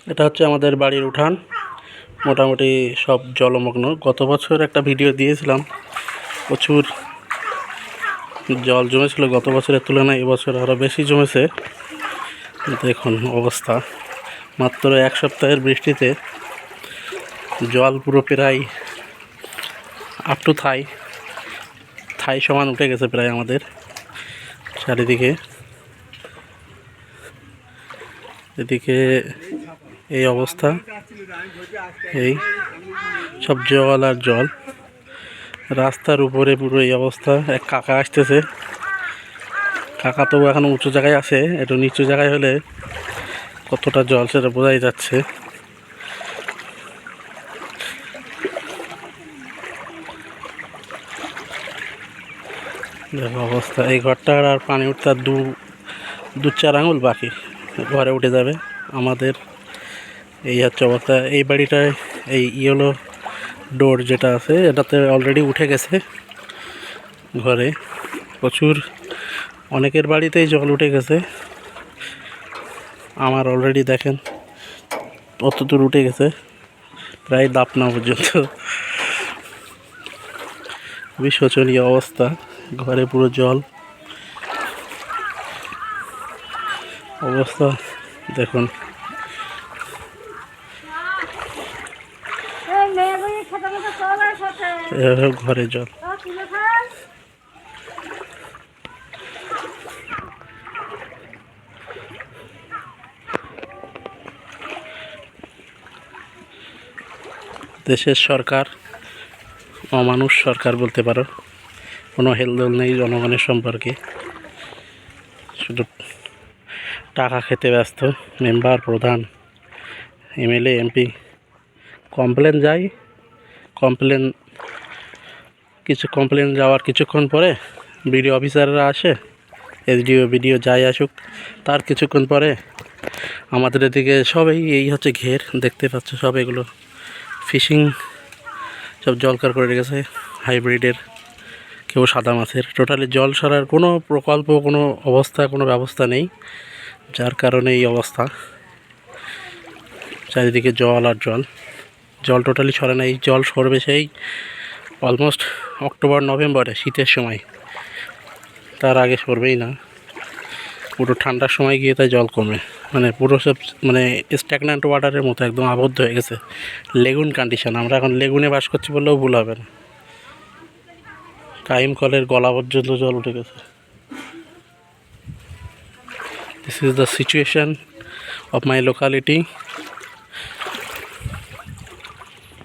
এটা হচ্ছে আমাদের বাড়ির উঠান। মোটামুটি সব জলমগ্ন। গত বছর একটা ভিডিও দিয়েছিলাম, প্রচুর জল জমেছিল গত বছরের তুলনায় এবছর আরও বেশি জমেছে। দেখুন অবস্থা, মাত্র এক সপ্তাহের বৃষ্টিতে জল পুরো প্রায় আপ টু থাই সমান উঠে গেছে প্রায় আমাদের চারিদিকে। এদিকে এই অবস্থা, এই সব জল আর জল, রাস্তার উপরে পুরো এই অবস্থা। এক কাকা আসতেছে, কাকা তো এখন উঁচু জায়গায় আছে, একটু নিচু জায়গায় হলে কতটা জল সেটা বোঝাই যাচ্ছে। দেখো অবস্থা, এই ঘরটার আর পানি উঠতে আর দু চার আঙুল বাকি, ঘরে উঠে যাবে আমাদের। এই হচ্ছে অবস্থা। এই বাড়িটায় এই ইয়েলো ডোর যেটা আছে এটাতে অলরেডি উঠে গেছে ঘরে। প্রচুর, অনেকের বাড়িতেই জল উঠে গেছে। আমার অলরেডি দেখেন অত দূর উঠে গেছে, প্রায় দাপনা পর্যন্ত। খুবই শোচনীয় অবস্থা, ঘরে পুরো জল অবস্থা। দেখুন ঘরে জল। দেশের সরকার অমানুষ সরকার বলতে পারো, কোনো হেলদোল নেই জনগণের সম্পর্কে, শুধু টাকা খেতে ব্যস্ত। মেম্বার, প্রধান, এমএলএ, এমপি কমপ্লেন যায়, কমপ্লেন যাওয়ার কিছুক্ষণ পরে বিডিও অফিসাররা আসে, এসডিও বিডিও যাই আসুক, তার কিছুক্ষণ পরে আমাদের এদিকে সবাই এই হচ্ছে ঘের, দেখতে পাচ্ছ সব এগুলো ফিশিং, সব জলকার করে রেখেছে হাইব্রিডের, কেউ সাদা মাছের। টোটালি জল সরার কোনো প্রকল্প, কোনো অবস্থা, কোনো ব্যবস্থা নেই, যার কারণে এই অবস্থা। চারিদিকে জল আর জল, জল টোটালি সরে না। এই জল সরবে সেই অলমোস্ট অক্টোবর নভেম্বরে, শীতের সময়, তার আগে সরবেই না। পুরো ঠান্ডার সময় গিয়ে তাই জল কমে, মানে পুরো সব মানে স্ট্যাগন্যান্ট ওয়াটারের মতো একদম আবদ্ধ হয়ে গেছে, লেগুন কন্ডিশন। আমরা এখন লেগুনে বাস করছি বললেও ভুল হবে না। টাইম কলের গলা পর্যন্ত জল উঠে গেছে। This is the situation of my locality.